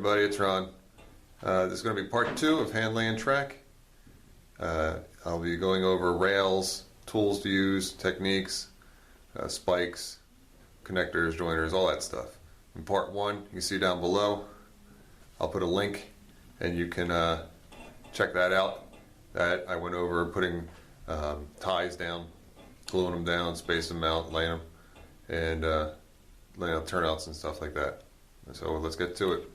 everybody, it's Ron. This is going to be part 2 of Handlaying track. I'll be going over rails, tools to use, techniques, spikes, connectors, joiners, all that stuff. In part 1, you can see down below, I'll put a link and you can check that out. That I went over putting ties down, gluing them down, spacing them out, laying them, and laying out turnouts and stuff like that. So let's get to it.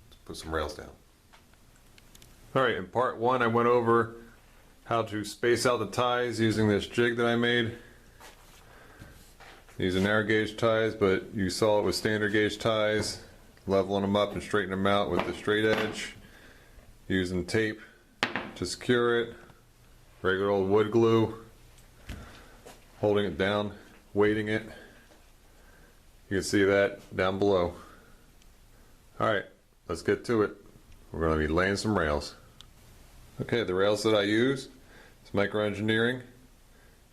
Let's put some rails down. Alright, in part 1 I went over how to space out the ties using this jig that I made. These are narrow gauge ties, but you saw it with standard gauge ties, leveling them up and straightening them out with the straight edge, using tape to secure it, regular old wood glue, holding it down, weighting it. You can see that down below. Alright, let's get to it. We're going to be laying some rails. Okay, the rails that I use, it's micro engineering.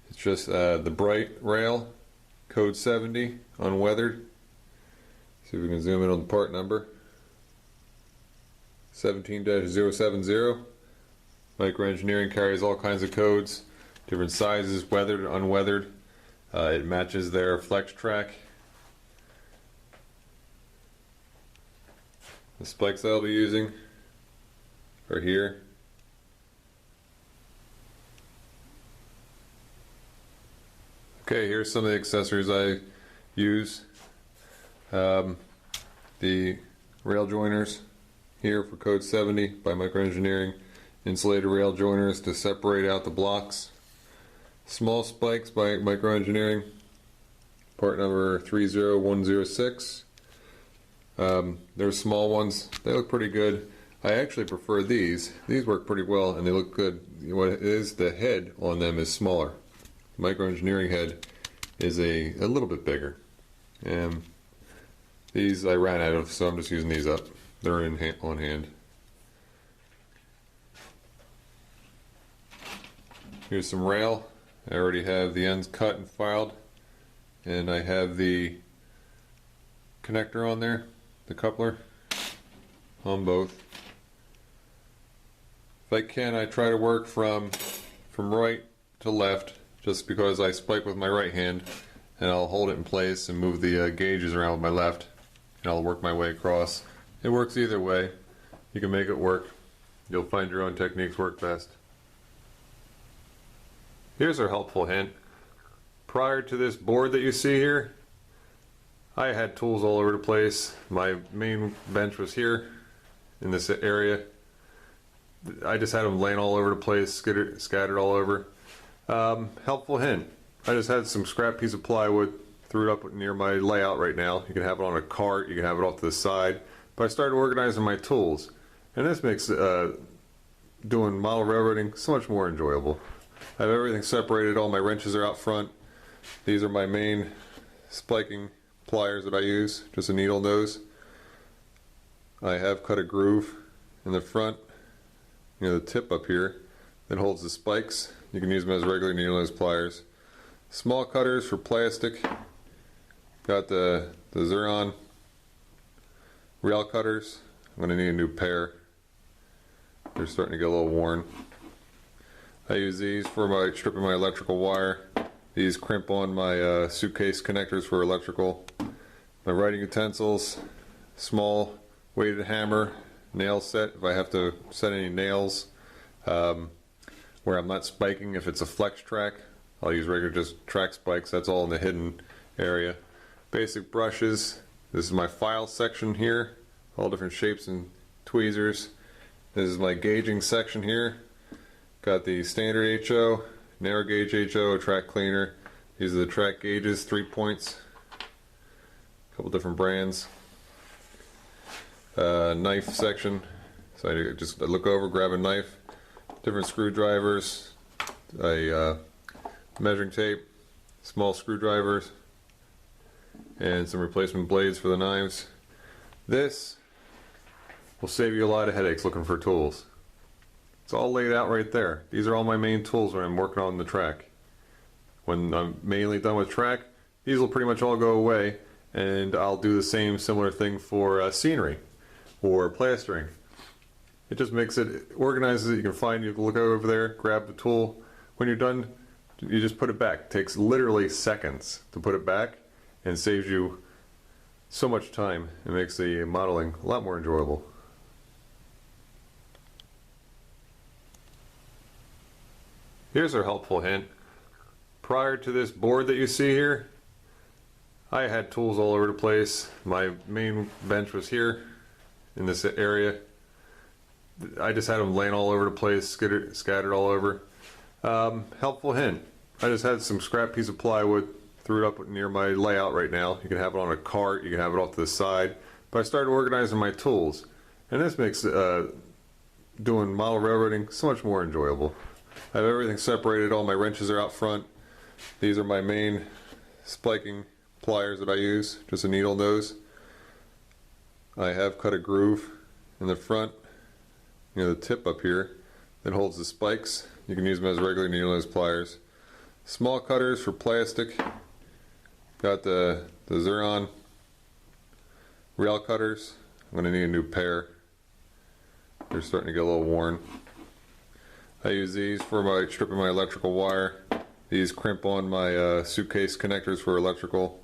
It's just the bright rail, code 70, unweathered. See if we can zoom in on the part number. 17-070. Micro engineering carries all kinds of codes, different sizes, weathered and unweathered. It matches their flex track. The spikes I'll be using are here. Okay, here's some of the accessories I use. The rail joiners here for code 70 by Micro Engineering. Insulated rail joiners to separate out the blocks. Small spikes by Micro Engineering, part number 30106. They're small ones. They look pretty good. I actually prefer these. These work pretty well and they look good. What it is, the head on them is smaller. The Micro Engineering head is a little bit bigger. And these I ran out of, so I'm just using these up. They're on hand. Here's some rail. I already have the ends cut and filed, and I have the connector on there, the coupler on both. If I can, I try to work from right to left, just because I spike with my right hand, and I'll hold it in place and move the gauges around with my left, and I'll work my way across. It works either way. You can make it work. You'll find your own techniques work best. Here's a helpful hint. Prior to this board that you see here, I had tools all over the place. My main bench was here in this area. I just had them laying all over the place, scattered all over. Helpful hint. I just had some scrap piece of plywood, threw it up near my layout right now. You can have it on a cart, you can have it off to the side. But I started organizing my tools, and this makes doing model railroading so much more enjoyable. I have everything separated, all my wrenches are out front. These are my main spiking pliers that I use, just a needle nose. I have cut a groove in the front, the tip up here, that holds the spikes. You can use them as regular needle nose pliers. Small cutters for plastic. Got the Xeron rail cutters. I'm going to need a new pair. They're starting to get a little worn. I use these for stripping my electrical wire. These crimp on my suitcase connectors for electrical. My writing utensils, small weighted hammer, nail set if I have to set any nails where I'm not spiking. If it's a flex track, I'll use regular just track spikes. That's all in the hidden area. Basic brushes. This is my file section here, all different shapes and tweezers. This is my gauging section here. Got the standard HO, narrow gauge HO, track cleaner. These are the track gauges, 3 points. A couple different brands. Knife section. So I just look over, grab a knife. Different screwdrivers. A measuring tape, small screwdrivers, and some replacement blades for the knives. This will save you a lot of headaches looking for tools. It's all laid out right there. These are all my main tools when I'm working on the track. When I'm mainly done with track, these will pretty much all go away, and I'll do the same similar thing for scenery. or plastering. It just makes it, organizes it. You can find, you can look over there, grab the tool. When you're done, you just put it back. It takes literally seconds to put it back and saves you so much time. It makes the modeling a lot more enjoyable. Here's a helpful hint. Prior to this board that you see here, I had tools all over the place. My main bench was here in this area. I just had them laying all over the place, scattered all over. Helpful hint. I just had some scrap piece of plywood, threw it up near my layout right now. You can have it on a cart, you can have it off to the side. But I started organizing my tools. And this makes doing model railroading so much more enjoyable. I have everything separated, all my wrenches are out front. These are my main spiking pliers that I use, just a needle nose. I have cut a groove in the front, the tip up here that holds the spikes. You can use them as regular needle nose pliers. Small cutters for plastic. Got the Xeron rail cutters. I'm going to need a new pair. They're starting to get a little worn. I use these for stripping my electrical wire. These crimp on my suitcase connectors for electrical.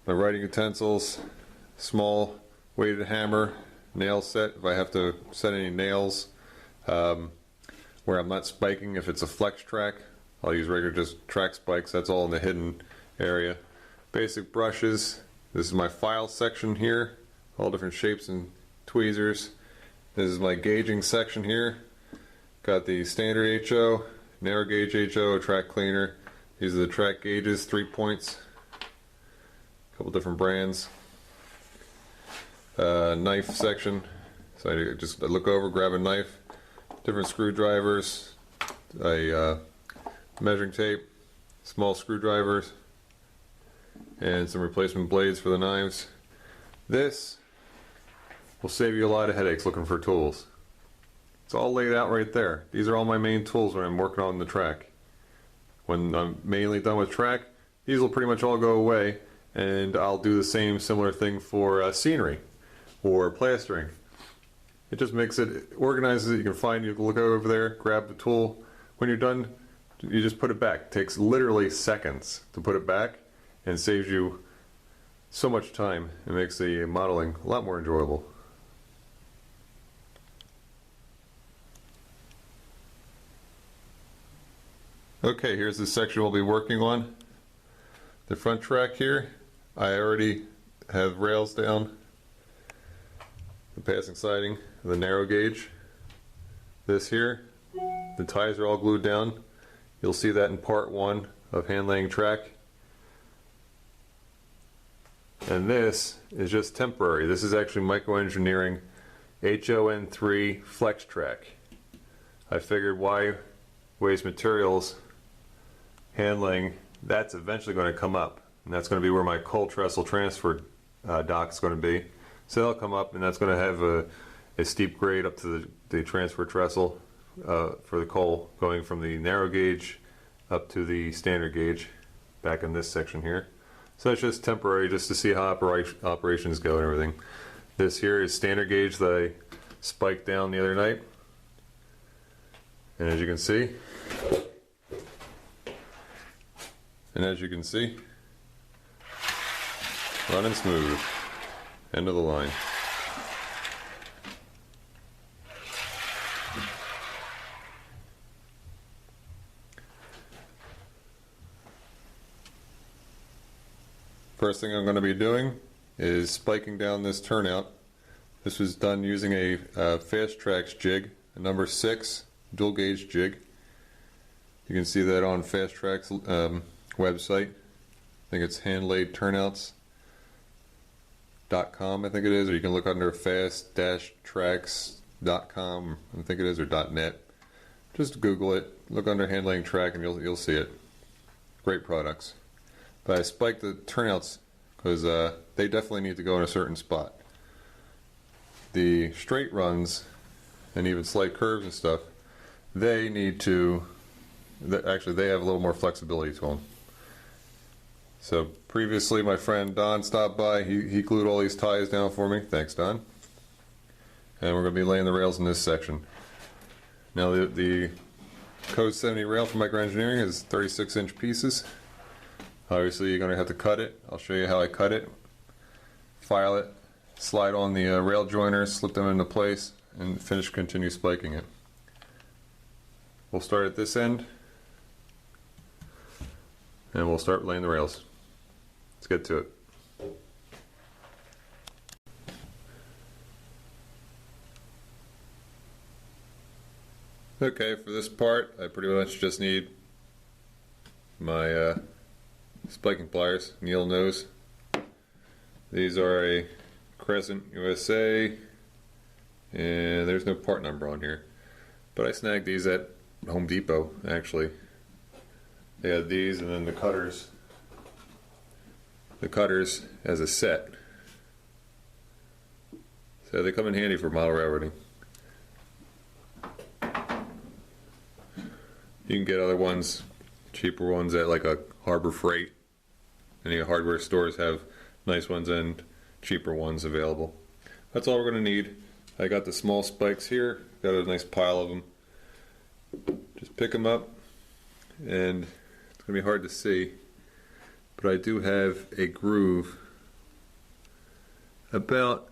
My writing utensils, small weighted hammer, nail set if I have to set any nails. Where I'm not spiking, if it's a flex track, I'll use regular just track spikes. That's all in the hidden area. Basic brushes. This is my file section here, all different shapes and tweezers. This is my gauging section here. Got the standard HO, narrow gauge HO, a track cleaner. These are the track gauges, 3 points. A couple different brands. Knife section. So I just look over, grab a knife. Different screwdrivers, a measuring tape, small screwdrivers, and some replacement blades for the knives. This will save you a lot of headaches looking for tools. It's all laid out right there. These are all my main tools when I'm working on the track. When I'm mainly done with track, these will pretty much all go away, and I'll do the same similar thing for scenery or plastering. It just makes it, organizes it. You can find, you can look over there, grab the tool. When you're done, you just put it back. It takes literally seconds to put it back and saves you so much time. It makes the modeling a lot more enjoyable. Okay, here's the section we'll be working on. The front track here, I already have rails down. The passing siding, the narrow gauge. This here, the ties are all glued down. You'll see that in part 1 of hand laying track. And this is just temporary. This is actually microengineering HON3 flex track. I figured why waste materials handling, that's eventually going to come up. And that's going to be where my coal trestle transfer dock is going to be. So they'll come up, and that's going to have a steep grade up to the transfer trestle for the coal, going from the narrow gauge up to the standard gauge back in this section here. So it's just temporary, just to see how operations go and everything. This here is standard gauge that I spiked down the other night. And as you can see, running smooth. End of the line. First thing I'm going to be doing is spiking down this turnout. This was done using a Fast Tracks jig, a number 6 dual gauge jig. You can see that on Fast Tracks website. I think it's Handlaid Turnouts. .com, I think it is, or you can look under fast-tracks.com, I think it is, or .net. Just Google it, look under handling track, and you'll see it. Great products. But I spiked the turnouts because they definitely need to go in a certain spot. The straight runs and even slight curves and stuff, they need to. Actually, they have a little more flexibility to them. So previously my friend Don stopped by, he glued all these ties down for me. Thanks, Don. and we're going to be laying the rails in this section. Now the Code 70 rail for microengineering is 36-inch pieces. Obviously you're going to have to cut it. I'll show you how I cut it. File it, slide on the rail joiners, slip them into place, and continue spiking it. We'll start at this end, and we'll start laying the rails. Let's get to it. Okay, for this part, I pretty much just need my spiking pliers, needle nose. These are a Crescent USA, and there's no part number on here. But I snagged these at Home Depot, actually. They had these and then the cutters. The cutters as a set. So they come in handy for model railroading. You can get other ones, cheaper ones at like a Harbor Freight. Any hardware stores have nice ones and cheaper ones available. That's all we're going to need. I got the small spikes here, got a nice pile of them. Just pick them up, and it's going to be hard to see, but I do have a groove about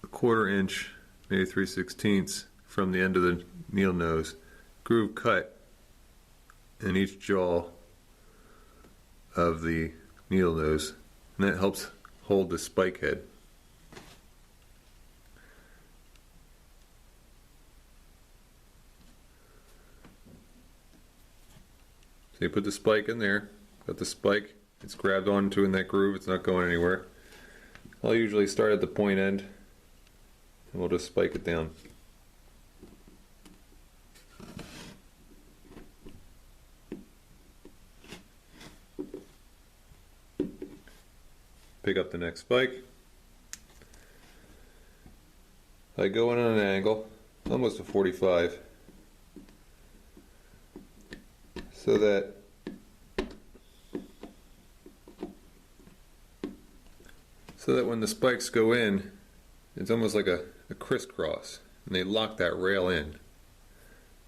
a 1/4 inch, maybe 3/16 from the end of the needle nose, groove cut in each jaw of the needle nose, and that helps hold the spike head. So you put the spike in there, got the spike, it's grabbed onto in that groove, it's not going anywhere. I'll usually start at the point end, and we'll just spike it down. Pick up the next spike. I go in on an angle, almost a 45, so that when the spikes go in, it's almost like a crisscross, and they lock that rail in.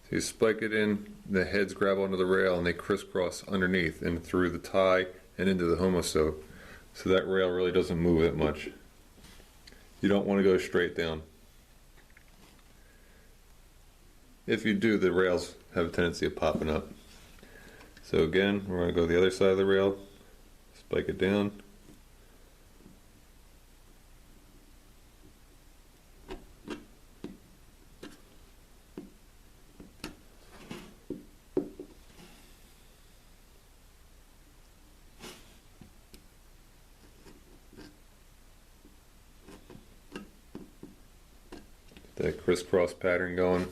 So you spike it in, the heads grab onto the rail, and they crisscross underneath and through the tie and into the homostoke. So that rail really doesn't move that much. You don't want to go straight down. If you do, the rails have a tendency of popping up. So again, we're going to go to the other side of the rail, spike it down. That crisscross pattern going.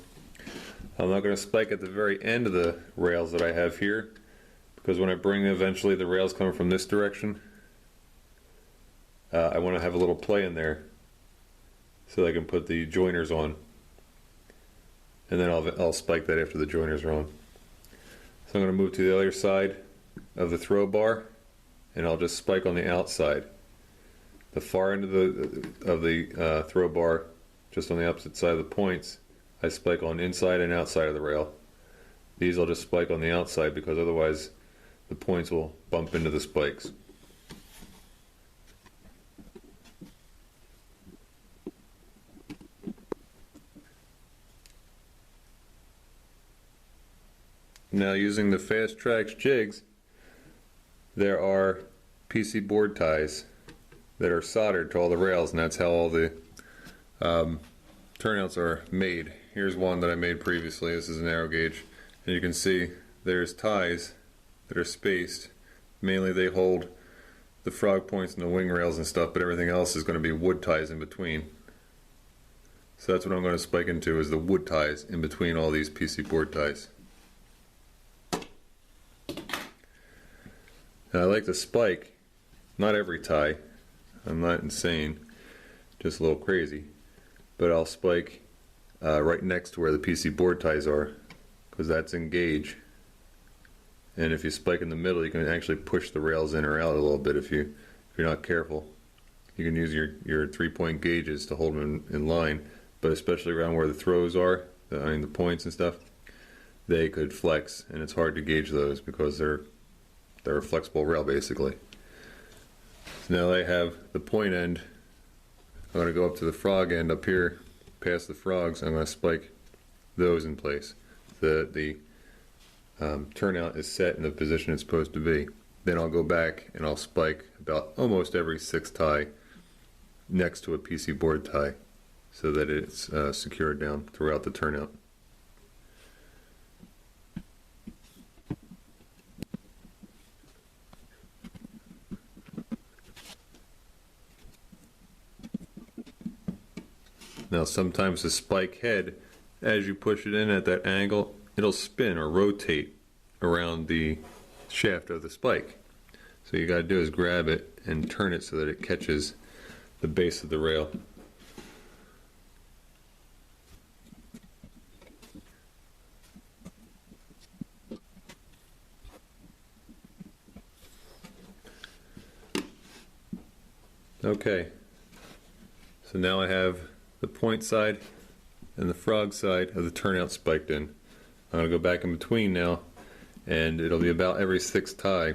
I'm not going to spike at the very end of the rails that I have here, because when I bring eventually the rails coming from this direction, I want to have a little play in there so I can put the joiners on, and then I'll spike that after the joiners are on. So I'm going to move to the other side of the throw bar, and I'll just spike on the outside. The far end of the throw bar, just on the opposite side of the points, I spike on inside and outside of the rail. These I'll just spike on the outside because otherwise the points will bump into the spikes. Now, using the Fast Tracks jigs, there are PC board ties that are soldered to all the rails, and that's how all the turnouts are made. Here's one that I made previously. This is a narrow gauge, and you can see there's ties that are spaced. Mainly they hold the frog points and the wing rails and stuff, but everything else is going to be wood ties in between. So that's what I'm going to spike into, is the wood ties in between all these PC board ties. Now, I like to spike, not every tie, I'm not insane, just a little crazy, but I'll spike right next to where the PC board ties are, because that's in gauge. And if you spike in the middle, you can actually push the rails in or out a little bit if you're not careful. You can use your 3-point gauges to hold them in line, but especially around where the throws are, the points and stuff, they could flex, and it's hard to gauge those because they're a flexible rail basically. So now I have the point end. I'm going to go up to the frog end up here, past the frogs. I'm going to spike those in place. The turnout is set in the position it's supposed to be. Then I'll go back and I'll spike about almost every 6th tie next to a PC board tie so that it's secured down throughout the turnout. Now sometimes the spike head, as you push it in at that angle, it'll spin or rotate around the shaft of the spike. So you got to do is grab it and turn it so that it catches the base of the rail. Okay, so now I have the point side and the frog side of the turnout spiked in. I'm going to go back in between now, and it'll be about every 6th tie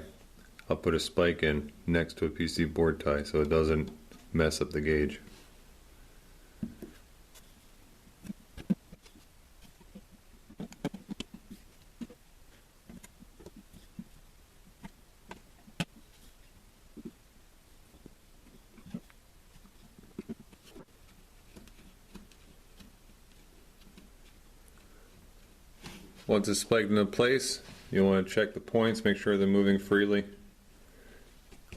I'll put a spike in next to a PC board tie so it doesn't mess up the gauge. Once it's spiked into place, you want to check the points, make sure they're moving freely.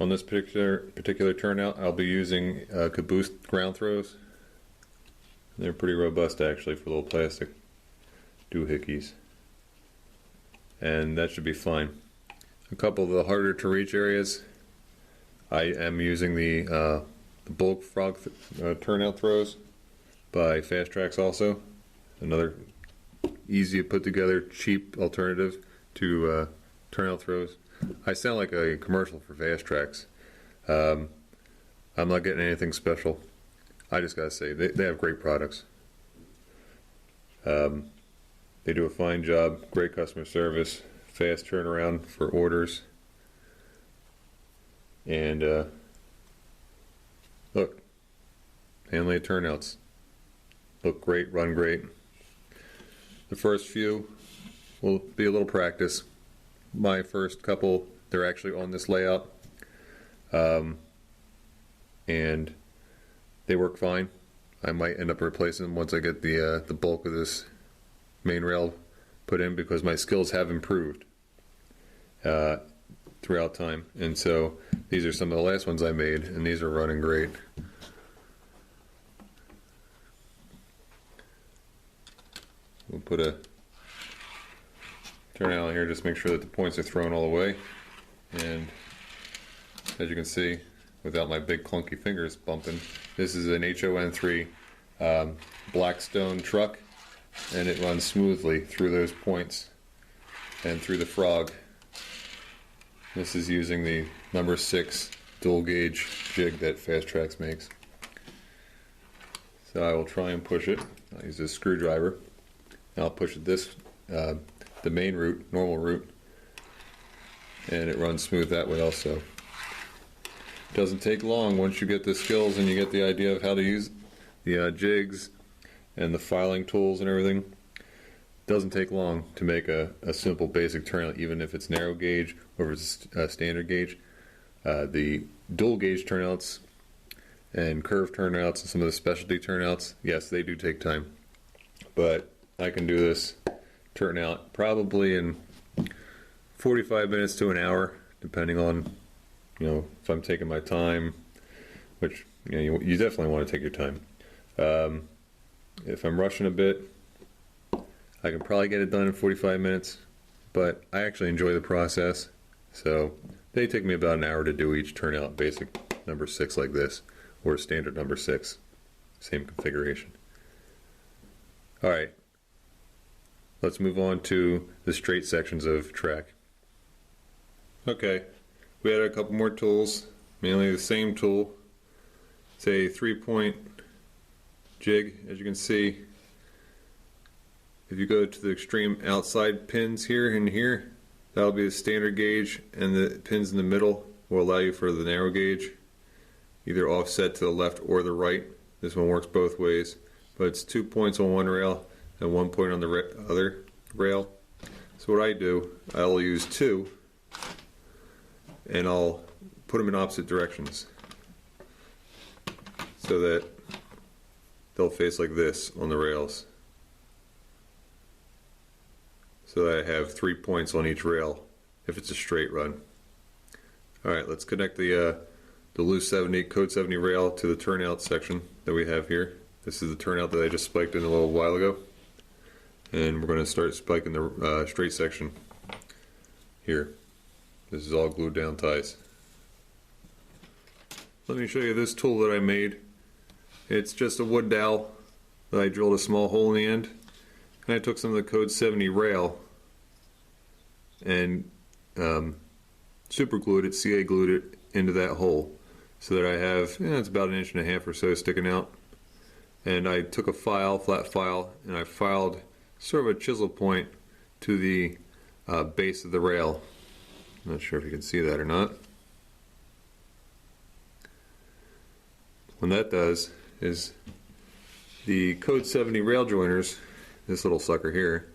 On this particular turnout, I'll be using caboose ground throws. They're pretty robust actually for little plastic doohickeys, and that should be fine. A couple of the harder to reach areas, I am using the bulk frog turnout throws by Fast Tracks also. Another easy to put together, cheap alternative to turnout throws. I sound like a commercial for Fast Tracks. I'm not getting anything special. I just gotta say, they have great products. They do a fine job, great customer service, fast turnaround for orders. And look, Handlaid turnouts. Look great, run great. The first few will be a little practice. My first couple, they're actually on this layout, and they work fine. I might end up replacing them once I get the bulk of this main rail put in, because my skills have improved throughout time. And so these are some of the last ones I made, and these are running great. We'll put a turnout here, just make sure that the points are thrown all the way. And as you can see, without my big clunky fingers bumping, this is an HON3 Blackstone truck, and it runs smoothly through those points and through the frog. This is using the number 6 dual gauge jig that Fast Tracks makes. So I will try and push it. I'll use this screwdriver. I'll push it this, the main route, normal route, and it runs smooth that way also. Doesn't take long once you get the skills and you get the idea of how to use the jigs and the filing tools and everything. Doesn't take long to make a simple basic turnout, even if it's narrow gauge or if it's standard gauge. The dual gauge turnouts and curved turnouts and some of the specialty turnouts, yes, they do take time, but I can do this turnout probably in 45 minutes to an hour, depending on, if I'm taking my time, which you definitely want to take your time. If I'm rushing a bit, I can probably get it done in 45 minutes, but I actually enjoy the process. So they take me about an hour to do each turnout, basic number 6 like this, or standard number 6, same configuration. All right. Let's move on to the straight sections of track. Okay, we had a couple more tools, mainly the same tool. It's a 3-point jig. As you can see, if you go to the extreme outside pins here and here, that'll be the standard gauge, and the pins in the middle will allow you for the narrow gauge, either offset to the left or the right. This one works both ways, but it's 2 points on one rail and 1 point on the other rail. So what I do, I'll use two, and I'll put them in opposite directions so that they'll face like this on the rails, so that I have 3 points on each rail if it's a straight run. Alright, let's connect the loose 70 code 70 rail to the turnout section that we have here. This is the turnout that I just spiked in a little while ago, and we're going to start spiking the straight section here. This is all glued down ties. Let me show you this tool that I made. It's just a wood dowel that I drilled a small hole in the end, and I took some of the code 70 rail and super glued it, CA glued it into that hole, so that I have, it's about 1.5 inches or so sticking out. And I took a file, flat file, and I filed sort of a chisel point to the base of the rail. I'm not sure if you can see that or not. What that does is the code 70 rail joiners, this little sucker here,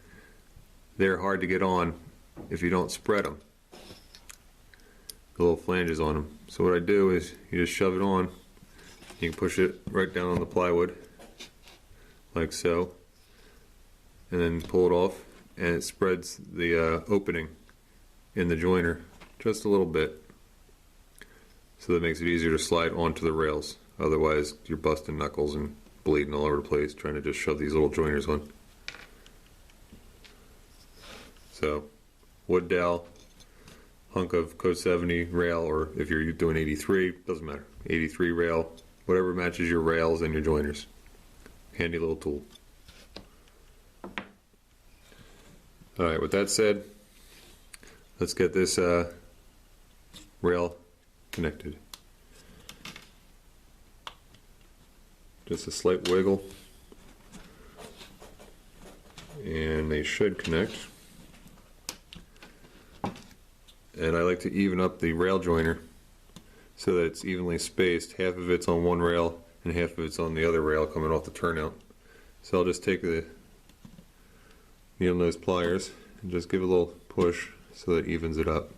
they're hard to get on if you don't spread them. The little flanges on them. So what I do is you just shove it on. You can push it right down on the plywood like so, and then pull it off, and it spreads the opening in the joiner just a little bit, so that makes it easier to slide onto the rails. Otherwise you're busting knuckles and bleeding all over the place trying to just shove these little joiners on. So wood dowel, hunk of code 70 rail, or if you're doing 83, doesn't matter, 83 rail, whatever matches your rails and your joiners. Handy little tool. Alright, with that said, let's get this rail connected. Just a slight wiggle, and they should connect. And I like to even up the rail joiner so that it's evenly spaced. Half of it's on one rail and half of it's on the other rail coming off the turnout. So I'll just take the needle nose pliers and just give it a little push so that it evens it up.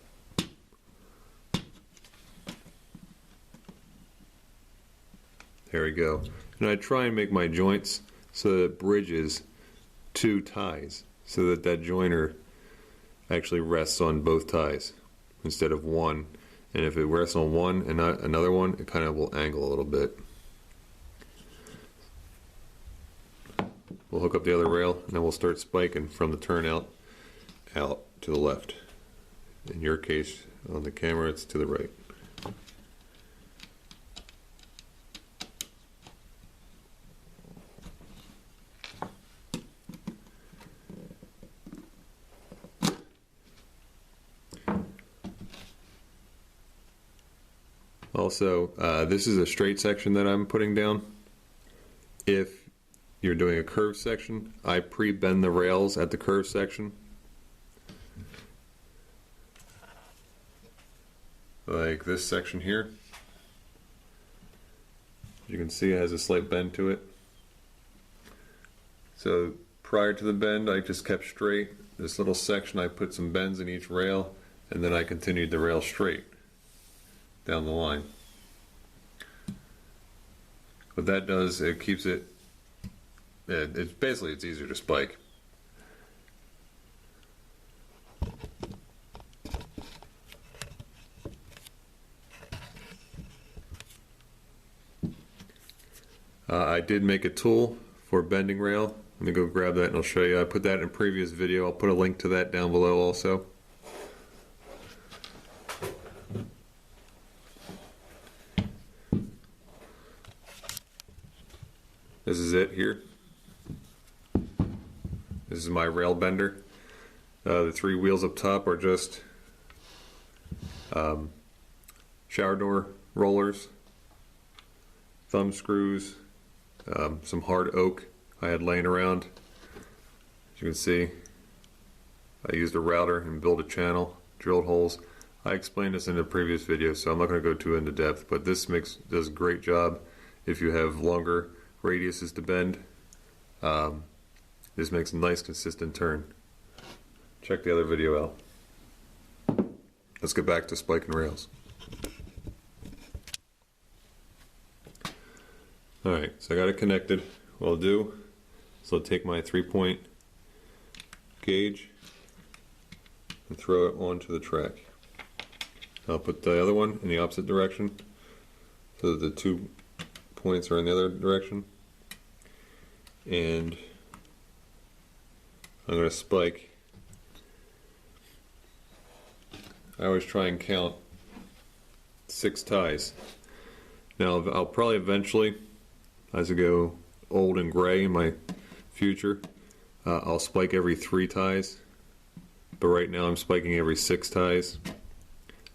There we go. And I try and make my joints so that it bridges two ties, so that that joiner actually rests on both ties instead of one. And if it rests on one and not another one, it kind of will angle a little bit. We'll hook up the other rail, and then we'll start spiking from the turnout out to the left. In your case, on the camera, it's to the right. Also, this is a straight section that I'm putting down. If you're doing a curved section, I pre-bend the rails at the curved section. Like this section here. You can see it has a slight bend to it. So prior to the bend, I just kept straight. This little section, I put some bends in each rail, and then I continued the rail straight down the line. What that does, it keeps it, it's basically, it's easier to spike. I did make a tool for bending rail. Let me go grab that and I'll show you. I put that in a previous video. I'll put a link to that down below also. This is it here. This is my rail bender. The three wheels up top are just shower door rollers, thumb screws, some hard oak I had laying around. As you can see, I used a router and built a channel, drilled holes. I explained this in a previous video, so I'm not going to go too into depth, but this does a great job if you have longer radiuses to bend. This makes a nice consistent turn. Check the other video out. Let's get back to spiking rails. Alright, so I got it connected. What I'll do is I'll take my 3-point gauge and throw it onto the track. I'll put the other one in the opposite direction so that the 2 points are in the other direction. And I'm going to spike. I always try and count 6 ties. Now I'll probably eventually, as I go old and gray in my future, I'll spike every 3 ties. But right now I'm spiking every 6 ties.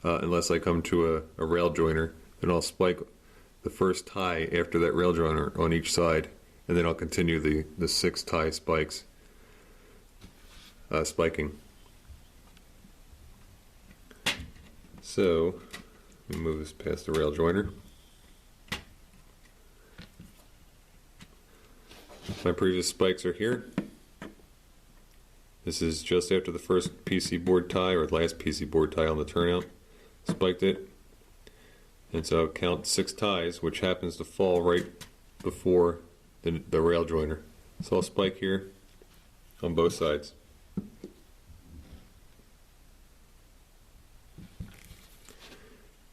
Unless I come to a rail joiner, then I'll spike the first tie after that rail joiner on each side, and then I'll continue the 6 tie spikes spiking. So let me move this past the rail joiner. My previous spikes are here. This is just after the first PC board tie, or last PC board tie on the turnout. Spiked it. And so I'll count 6 ties, which happens to fall right before the rail joiner. So I'll spike here on both sides.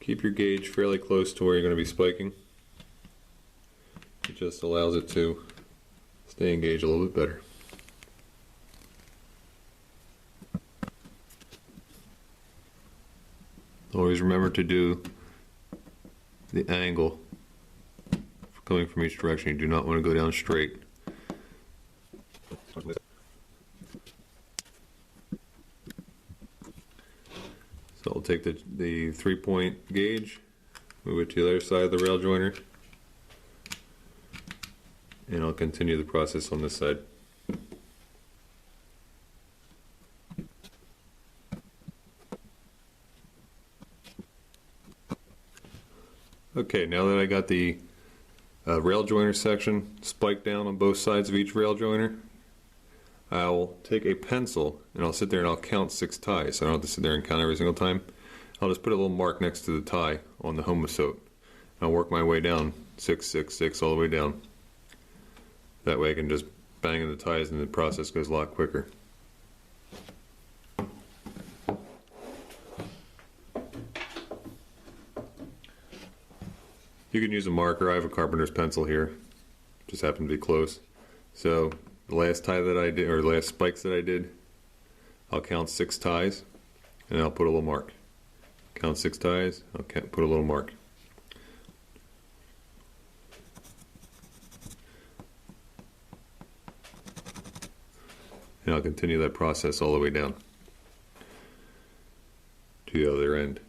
Keep your gauge fairly close to where you're going to be spiking. It just allows it to stay engaged a little bit better. Always remember to do the angle coming from each direction. You do not want to go down straight. So I'll take the 3-point gauge, move it to the other side of the rail joiner, and I'll continue the process on this side. Okay, now that I got the rail joiner section spiked down on both sides of each rail joiner, I'll take a pencil and I'll sit there and I'll count 6 ties. So I don't have to sit there and count every single time. I'll just put a little mark next to the tie on the homosote. I'll work my way down 6, 6, 6 all the way down. That way I can just bang in the ties and the process goes a lot quicker. You can use a marker. I have a carpenter's pencil here. Just happened to be close. So the last tie that I did, or the last spikes that I did, I'll count 6 ties and I'll put a little mark. Count 6 ties, I'll put a little mark. And I'll continue that process all the way down to the other end.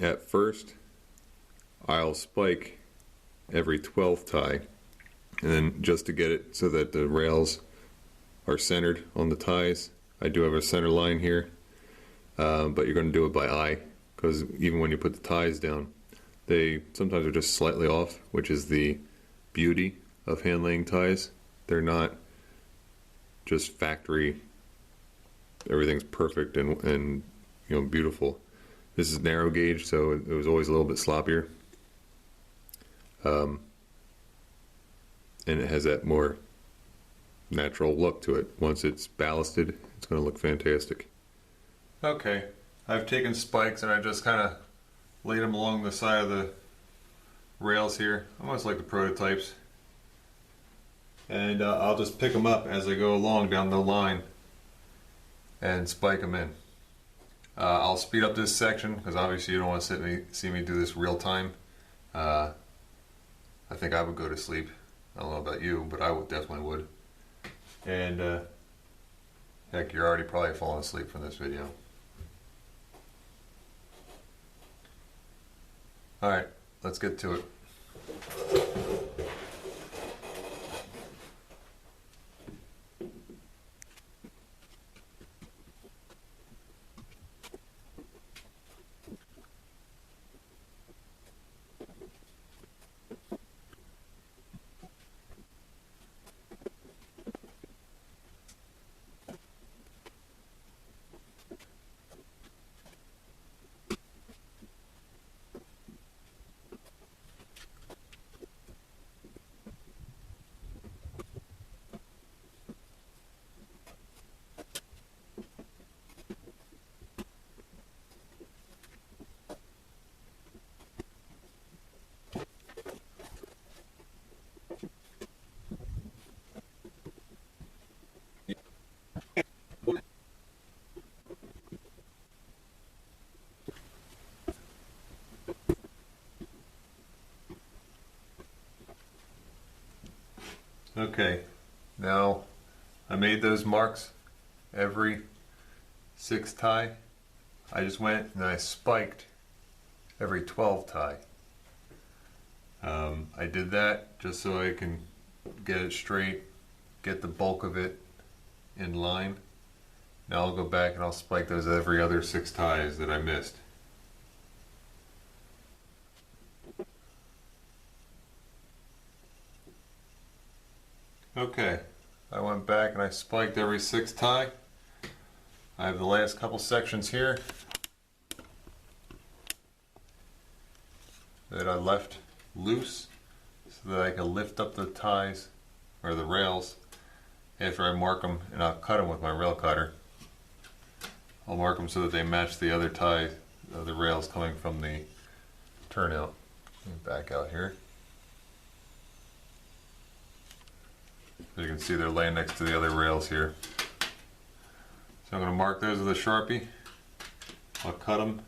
At first, I'll spike every 12th tie, and then just to get it so that the rails are centered on the ties, I do have a center line here, but you're going to do it by eye, because even when you put the ties down, they sometimes are just slightly off, which is the beauty of hand laying ties. They're not just factory, everything's perfect and beautiful. This is narrow gauge, so it was always a little bit sloppier. And it has that more natural look to it. Once it's ballasted, it's going to look fantastic. Okay, I've taken spikes and I just kind of laid them along the side of the rails here, almost like the prototypes. And I'll just pick them up as I go along down the line and spike them in. I'll speed up this section because obviously you don't want to see me do this real time. I think I would go to sleep. I don't know about you, but I definitely would. And heck, you're already probably falling asleep from this video. Alright, let's get to it. Okay, now I made those marks every 6 tie. I just went and I spiked every 12 tie. I did that just so I can get it straight, get the bulk of it in line. Now I'll go back and I'll spike those every other 6 ties that I missed. Okay, I went back and I spiked every 6 tie. I have the last couple sections here that I left loose so that I can lift up the ties or the rails after I mark them, and I'll cut them with my rail cutter. I'll mark them so that they match the other tie, the rails coming from the turnout. Let me back out here. As you can see, they're laying next to the other rails here. So I'm going to mark those with a Sharpie. I'll cut them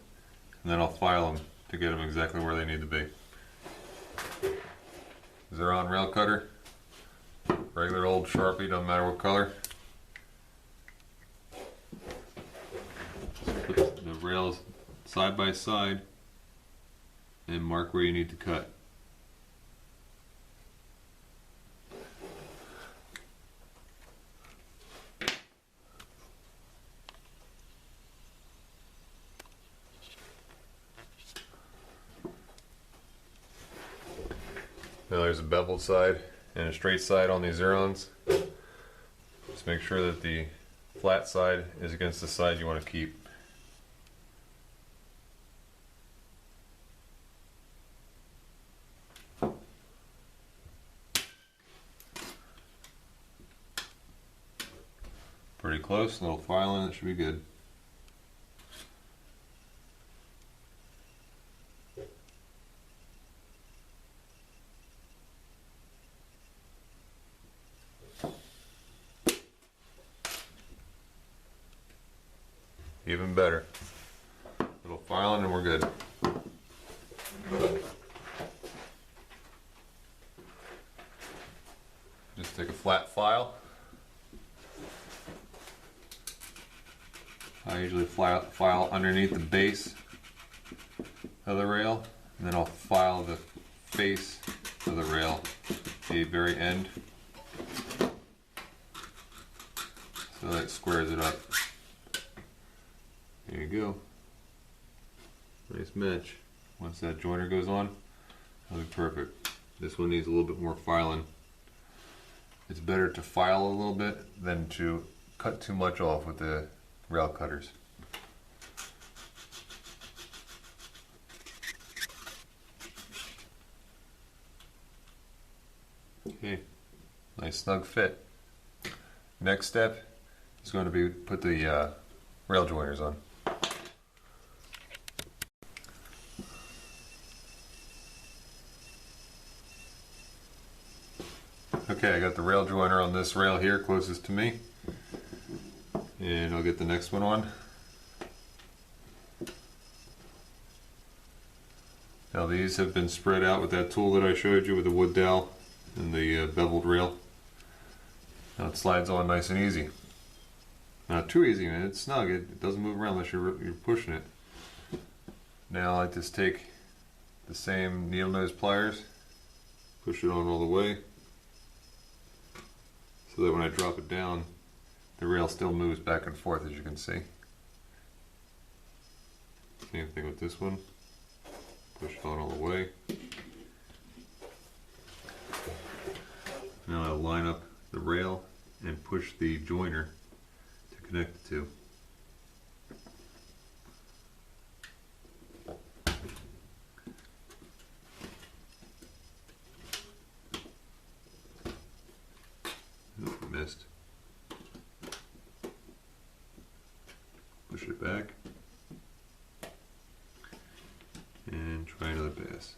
and then I'll file them to get them exactly where they need to be. They're on rail cutter, regular old Sharpie, doesn't matter what color. Just put the rails side by side and mark where you need to cut. Now there's a beveled side and a straight side on these Zerons. Just make sure that the flat side is against the side you want to keep. Pretty close, a little filing, it should be good. Even better. A little filing and we're good. Just take a flat file. I usually file underneath the base of the rail, and then I'll file the face of the rail at the very end, so that squares it up. There you go. Nice match. Once that joiner goes on, that'll be perfect. This one needs a little bit more filing. It's better to file a little bit than to cut too much off with the rail cutters. Okay, nice snug fit. Next step is going to be put the rail joiners on. Okay, I got the rail joiner on this rail here closest to me, and I'll get the next one on. Now these have been spread out with that tool that I showed you with the wood dowel and the beveled rail. Now it slides on nice and easy. Not too easy, man. It's snug. It doesn't move around unless you're pushing it. Now I just take the same needle nose pliers push it on all the way so that when I drop it down, the rail still moves back and forth, as you can see. Same thing with this one. Push it on all the way. Now I'll line up the rail and push the joiner to connect the two. Oop, missed. Push it back and try another pass.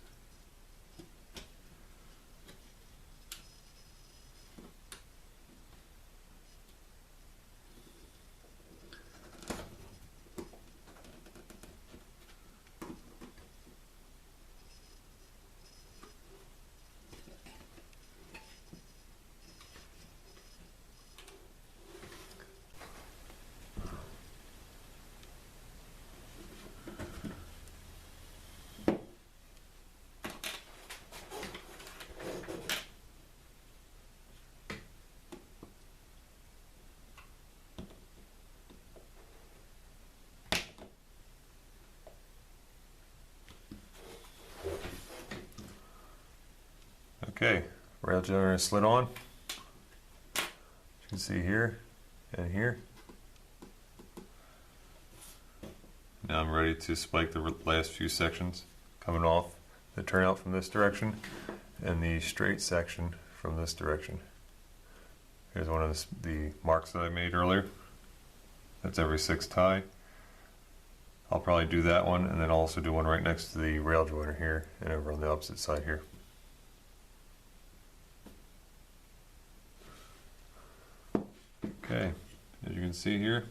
Okay, rail joiner is slid on. You can see here and here. Now I'm ready to spike the last few sections coming off the turnout from this direction and the straight section from this direction. Here's one of the marks that I made earlier. That's every 6 tie. I'll probably do that one and then I'll also do one right next to the rail joiner here and over on the opposite side here. Okay, as you can see here,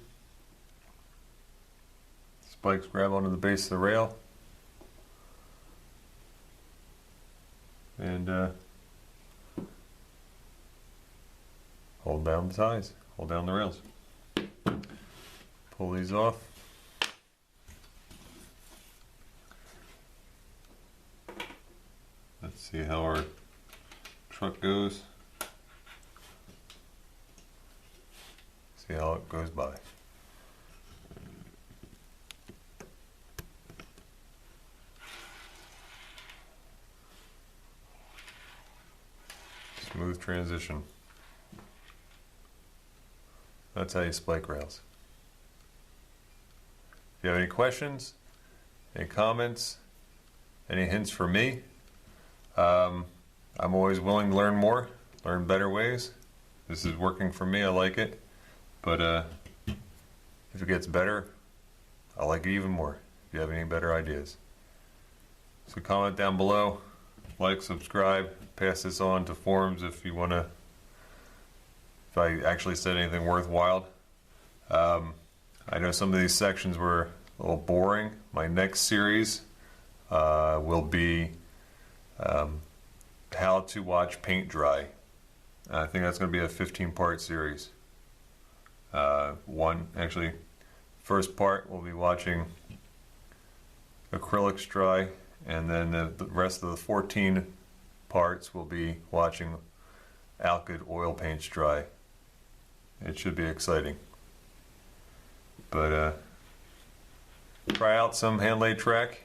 spikes grab onto the base of the rail and hold down the ties, hold down the rails. Pull these off. Let's see how our truck goes. See how it goes by. Smooth transition. That's how you spike rails. If you have any questions, any comments, any hints for me, I'm always willing to learn more, learn better ways. This is working for me, I like it. But if it gets better, I like it even more. If you have any better ideas. So comment down below, like, subscribe, pass this on to forums if you want to, if I actually said anything worthwhile. I know some of these sections were a little boring. My next series will be how to watch paint dry. I think that's going to be a 15-part series. First part we'll be watching acrylics dry, and then the rest of the 14 parts will be watching alkyd oil paints dry. It should be exciting. But try out some Handlaid track.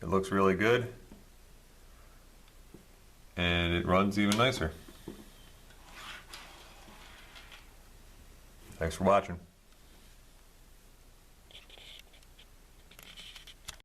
It looks really good and it runs even nicer. Thanks for watching.